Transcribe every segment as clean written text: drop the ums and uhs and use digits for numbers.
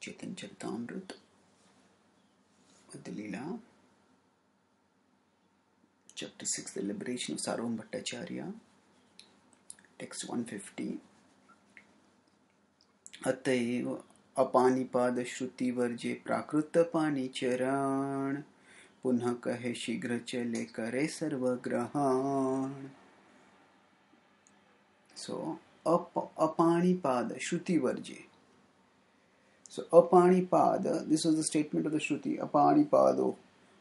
Chaitanya Charitamrita, Madhya Chapter 6, The Liberation of Sarvam Bhattacharya, Text 150. अतएव अपानिपाद श्रुति वर्जे प्राकृत पानी चरण पुनः कहे शीघ्र चले करे सर्वग्रहण. So apanipad shruti varje. So apanipada, this was the statement of the shruti, apanipado.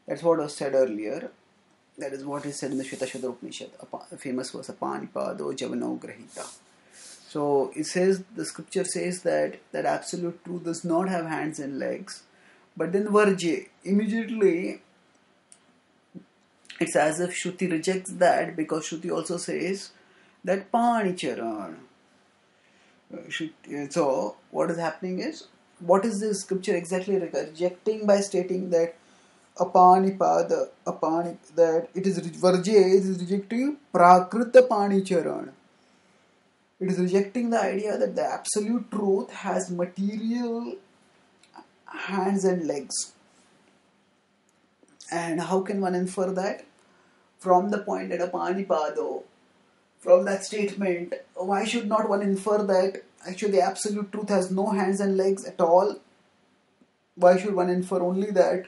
That's what was said earlier. That is what is said in the Shvetashvatara Upanishad. The famous verse, apanipado javano grahita. So it says, the scripture says that absolute truth does not have hands and legs. But then varje, immediately it's as if Shruti rejects that, because Shruti also says that pani charan. So what is happening is, what is this scripture exactly rejecting by stating that apanipada, that it is varje, it is rejecting prakrita pani charan. It is rejecting the idea that the absolute truth has material hands and legs. And how can one infer that? From the point that apanipado, from that statement, why should not one infer that actually the absolute truth has no hands and legs at all? Why should one infer only that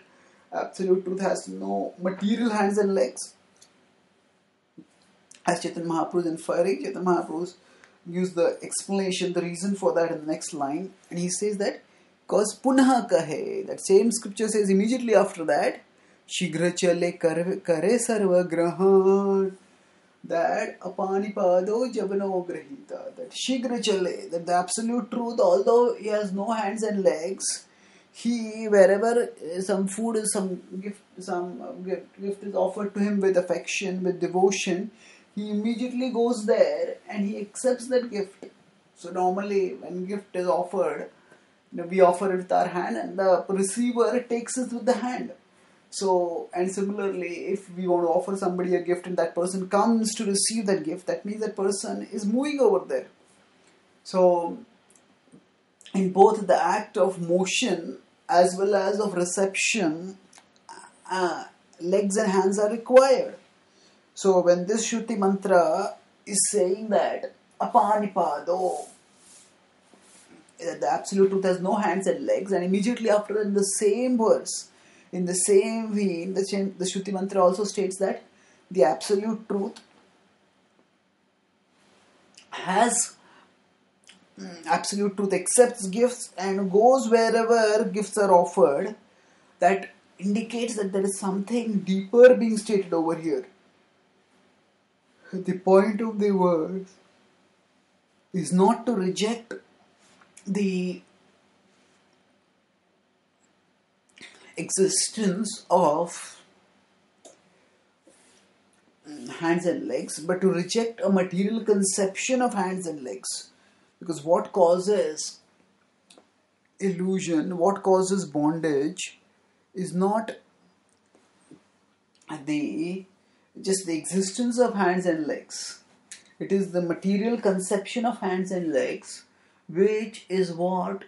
absolute truth has no material hands and legs? As Chaitanya Mahaprabhu is inferring, Chaitanya Mahaprabhu gives the explanation, the reason for that in the next line. And he says that, because punaha kahe, that same scripture says immediately after that, shighra chale kare sarva grahan, that apanipado javano grahita, that shighra chale, that the absolute truth, although he has no hands and legs, he, wherever some food is, some gift is offered to him with affection, with devotion, he immediately goes there and he accepts that gift. So normally when gift is offered, we offer it with our hand and the receiver takes it with the hand. So, and similarly, if we want to offer somebody a gift and that person comes to receive that gift, that means that person is moving over there. So, in both the act of motion as well as of reception, legs and hands are required. So when this Shruti mantra is saying that apanipado, the absolute truth has no hands and legs, and immediately after that in the same verse, in the same vein, the Shruti mantra also states that the absolute truth accepts gifts and goes wherever gifts are offered. That indicates that there is something deeper being stated over here. The point of the verse is not to reject the existence of hands and legs, but to reject a material conception of hands and legs. Because what causes illusion, what causes bondage, is not just the existence of hands and legs. It is the material conception of hands and legs which is what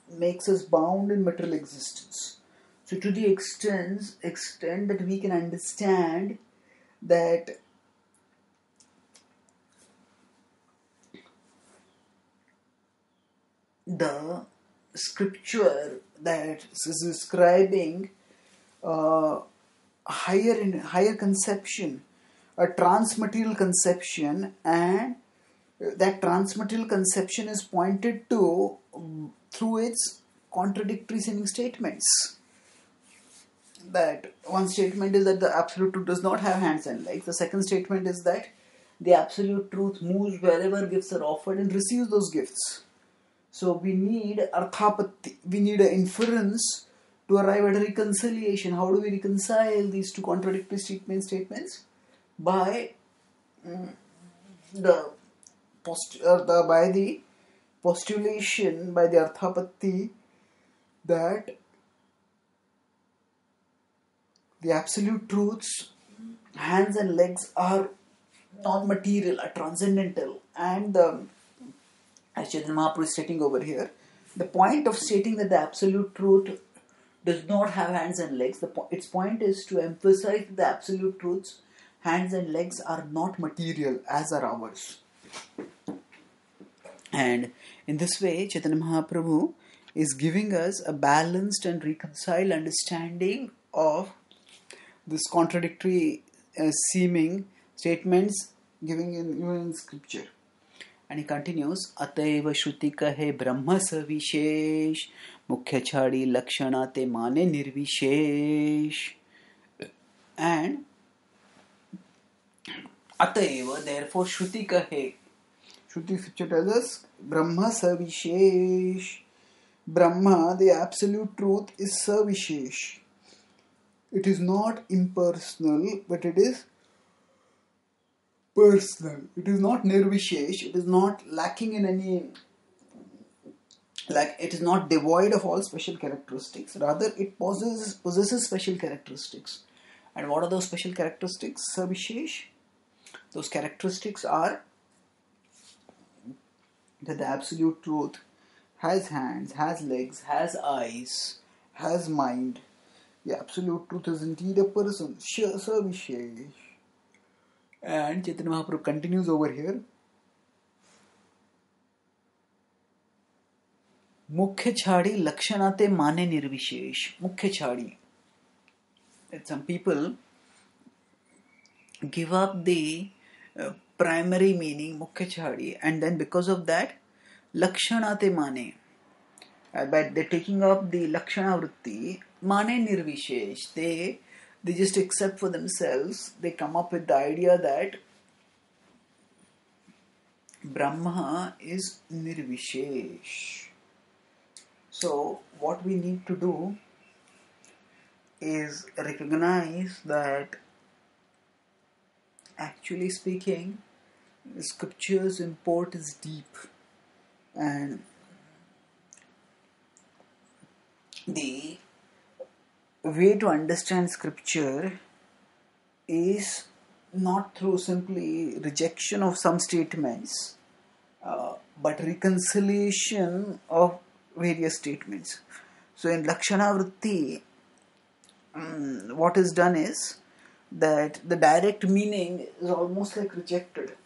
makes us bound in material existence. So to the extent that we can understand that the scripture that is describing higher conception, a transmaterial conception, and that transmaterial conception is pointed to through its contradictory seeming statements. That one statement is that the absolute truth does not have hands and legs. The second statement is that the absolute truth moves wherever gifts are offered and receives those gifts. So we need arthapatti, we need an inference to arrive at a reconciliation. How do we reconcile these two contradictory statements? By the postulation, by the arthapatti, that the absolute truth's hands and legs are non-material, are transcendental, and as Chaitanya Mahaprabhu is stating over here, The point of stating that the absolute truth does not have hands and legs, its point is to emphasize that the absolute truth's hands and legs are not material as are ours. And in this way, Chaitanya Mahaprabhu is giving us a balanced and reconciled understanding of this contradictory seeming statements given in scripture. And he continues, Ataiva Shruti kahe Brahma savishesh, Mukhya chhadi lakshana te mane nirvishesh. And Ataiva, therefore Shruti kahe. Shruti scripture tells us, Brahma savishesh. Brahma, the absolute truth, is savishesh. It is not impersonal, but it is personal. It is not nirvishesh. It is not lacking in any, it is not devoid of all special characteristics. Rather, it possesses special characteristics. And what are those special characteristics? Savishesh. Those characteristics are that the absolute truth has hands, has legs, has eyes, has mind. The absolute truth is indeed a person. Savishesh. And Chaitanya Mahaprabhu continues over here. Mukhya chhadi lakshana te mane nirvishesh. Mukhya chhadi. That some people give up the primary meaning, mukhya chhadi, and then because of that, lakshana te mane. By they're taking up the lakshana vritti, mane nirvishesh. They just accept for themselves, they come up with the idea that Brahma is nirvishesh. So, what we need to do is recognize that, actually speaking, the scripture's import is deep, and the way to understand scripture is not through simply rejection of some statements, but reconciliation of various statements. So in Lakshana Vritti, what is done is that the direct meaning is almost like rejected,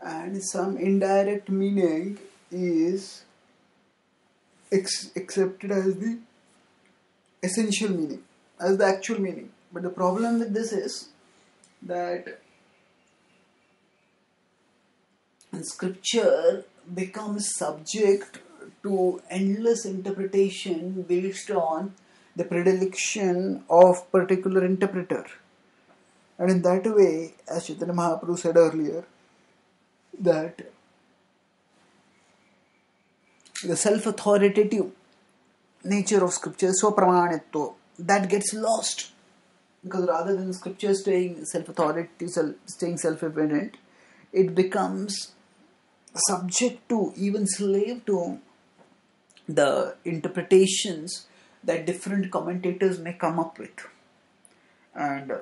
and some indirect meaning is accepted as the essential meaning, as the actual meaning. But the problem with this is that scripture becomes subject to endless interpretation based on the predilection of particular interpreter. And in that way, as Chaitanya Mahaprabhu said earlier, that the self-authoritative nature of scripture, swapramanitva, that gets lost. Because rather than scripture staying self-authoritative, staying self-evident, it becomes subject to, even slave to, the interpretations that different commentators may come up with. And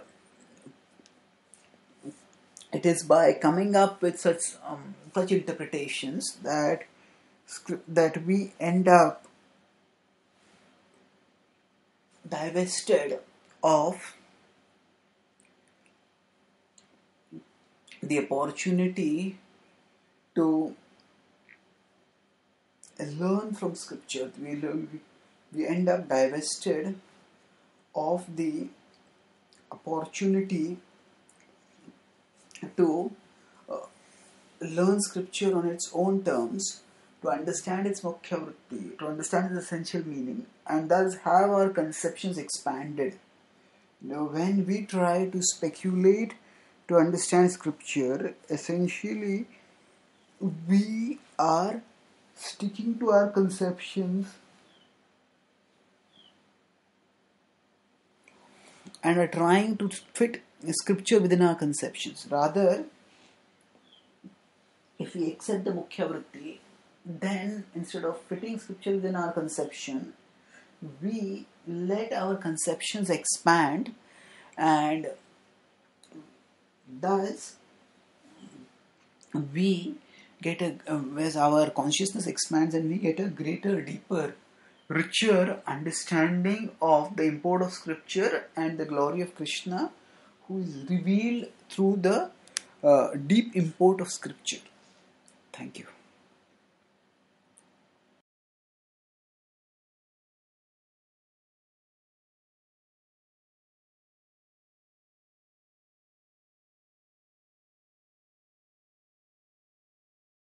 it is by coming up with such interpretations that we end up divested of the opportunity to learn from scripture. We end up divested of the opportunity to learn scripture on its own terms, to understand its mukhya vritti, to understand its essential meaning, and thus have our conceptions expanded. When we try to speculate to understand scripture, essentially we are sticking to our conceptions and are trying to fit scripture within our conceptions. Rather, if we accept the mukhya vritti, then instead of fitting scripture within our conception, we let our conceptions expand, and thus we get as our consciousness expands and we get a greater, deeper, richer understanding of the import of scripture and the glory of Krishna, who is revealed through the deep import of scripture. Thank you.